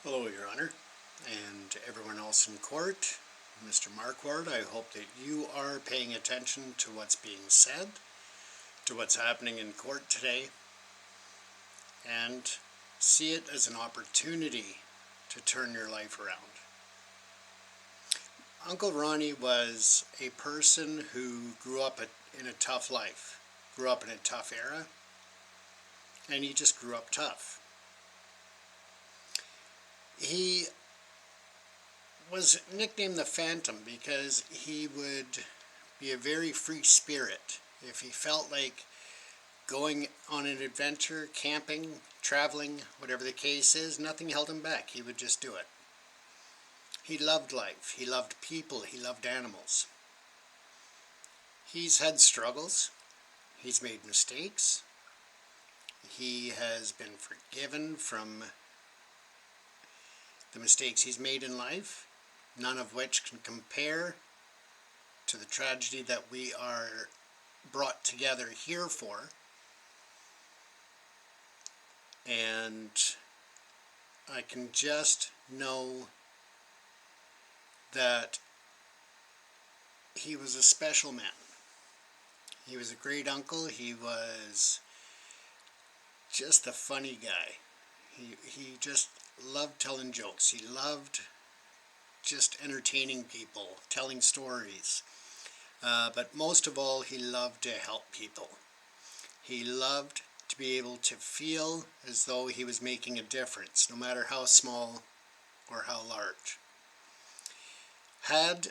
Hello, Your Honor, and everyone else in court. Mr. Marquardt, I hope that you are paying attention to what's being said, to what's happening in court today, and see it as an opportunity to turn your life around. Uncle Ronnie was a person who grew up in a tough life, grew up in a tough era, and he just grew up tough. He was nicknamed the Phantom because he would be a very free spirit. If he felt like going on an adventure, camping, traveling, whatever the case is, nothing held him back. He would just do it. He loved life. He loved people. He loved animals. He's had struggles. He's made mistakes. He has been forgiven from the mistakes he's made in life, none of which can compare to the tragedy that we are brought together here for. And I can just know that he was a special man. He was a great uncle. He was just a funny guy. He just loved telling jokes. He loved just entertaining people, telling stories. But most of all, he loved to help people. He loved to be able to feel as though he was making a difference, no matter how small or how large. Had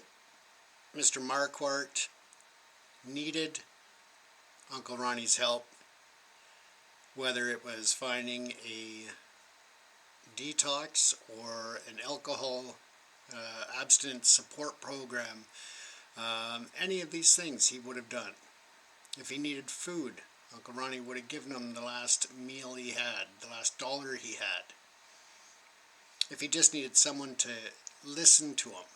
Mr. Marquardt needed Uncle Ronnie's help, whether it was finding a detox or an alcohol abstinence support program, any of these things he would have done. If he needed food, Uncle Ronnie would have given him the last meal he had, the last dollar he had. If he just needed someone to listen to him,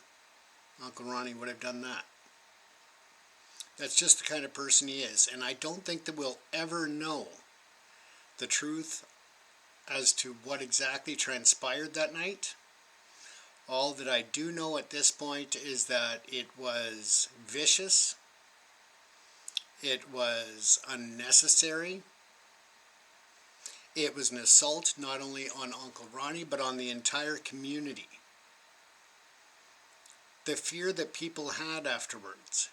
Uncle Ronnie would have done that. That's just the kind of person he is, and I don't think that we'll ever know the truth as to what exactly transpired that night. All that I do know at this point is that it was vicious, it was unnecessary, it was an assault not only on Uncle Ronnie but on the entire community. The fear that people had afterwards,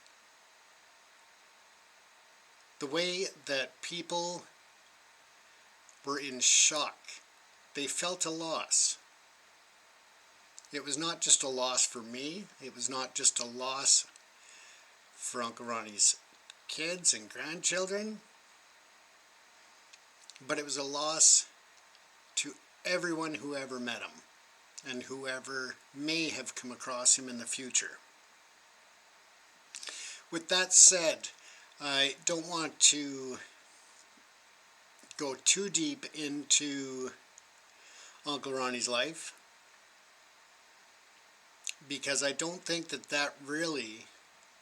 the way that people were in shock. They felt a loss. It was not just a loss for me. It was not just a loss for Uncle Ronnie's kids and grandchildren. But it was a loss to everyone who ever met him and whoever may have come across him in the future. With that said, I don't want to go too deep into Uncle Ronnie's life, because I don't think that that really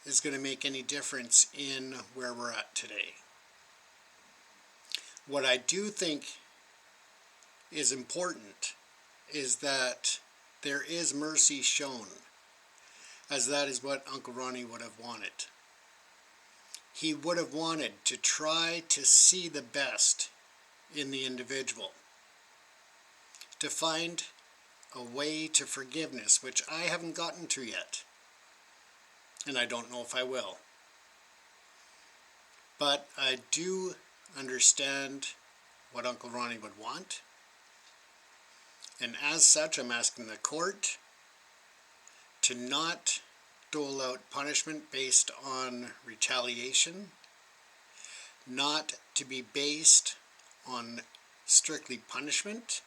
is going to make any difference in where we're at today. What I do think is important is that there is mercy shown, as that is what Uncle Ronnie would have wanted. He would have wanted to try to see the best in the individual, to find a way to forgiveness, which I haven't gotten to yet, and I don't know if I will. But I do understand what Uncle Ronnie would want, and as such I'm asking the court to not dole out punishment based on retaliation, not to be based on strictly punishment,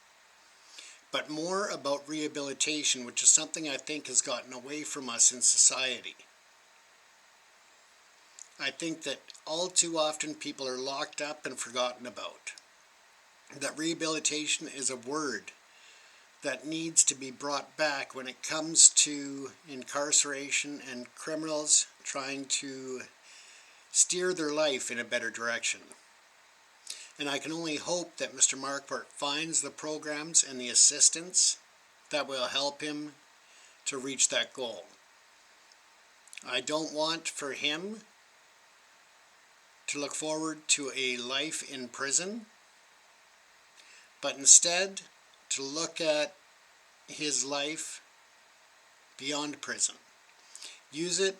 but more about rehabilitation, which is something I think has gotten away from us in society. I think that all too often people are locked up and forgotten about. That rehabilitation is a word that needs to be brought back when it comes to incarceration and criminals trying to steer their life in a better direction. And I can only hope that Mr. Marquardt finds the programs and the assistance that will help him to reach that goal. I don't want for him to look forward to a life in prison, but instead to look at his life beyond prison. Use it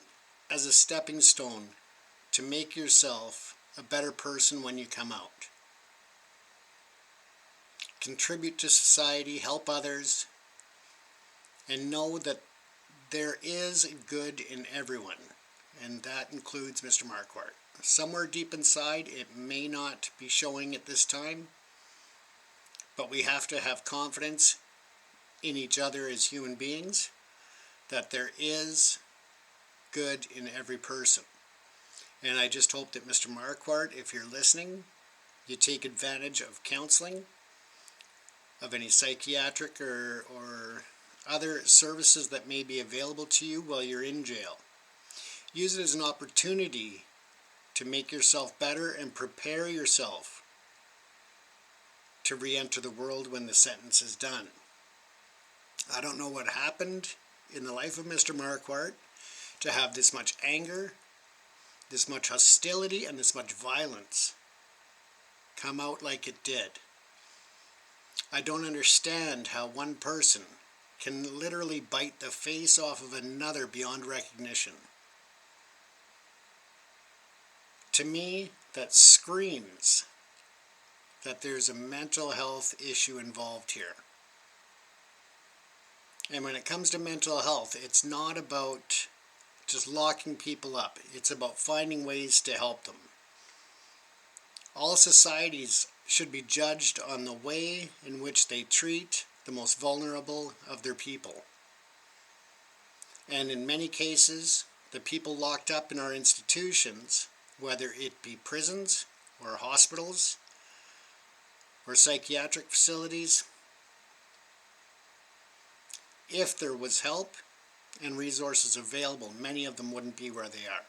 as a stepping stone to make yourself a better person when you come out. Contribute to society, help others, and know that there is good in everyone, and that includes Mr. Marquardt. Somewhere deep inside, it may not be showing at this time, but we have to have confidence in each other as human beings that there is good in every person. And I just hope that Mr. Marquardt, if you're listening, you take advantage of counseling, of any psychiatric or other services that may be available to you while you're in jail. Use it as an opportunity to make yourself better and prepare yourself to re-enter the world when the sentence is done. I don't know what happened in the life of Mr. Marquardt to have this much anger, this much hostility, and this much violence come out like it did. I don't understand how one person can literally bite the face off of another beyond recognition. To me, that screams that there's a mental health issue involved here. And when it comes to mental health, it's not about just locking people up. It's about finding ways to help them. All societies should be judged on the way in which they treat the most vulnerable of their people. And in many cases, the people locked up in our institutions, whether it be prisons or hospitals or psychiatric facilities, if there was help and resources available, many of them wouldn't be where they are.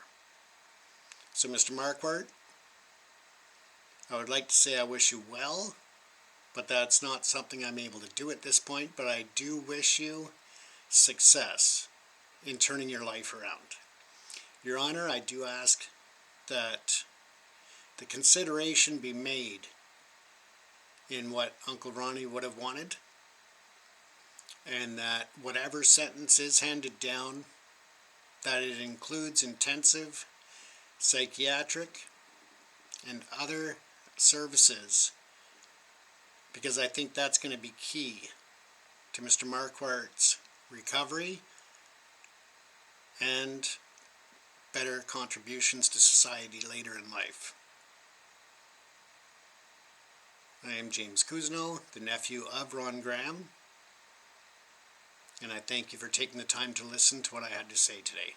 So Mr. Marquardt, I would like to say I wish you well, but that's not something I'm able to do at this point, but I do wish you success in turning your life around. Your Honor, I do ask that the consideration be made in what Uncle Ronnie would have wanted, and that whatever sentence is handed down, that it includes intensive, psychiatric, and other services, because I think that's going to be key to Mr. Marquardt's recovery and better contributions to society later in life. I am James Cousineau, the nephew of Ron Graham, and I thank you for taking the time to listen to what I had to say today.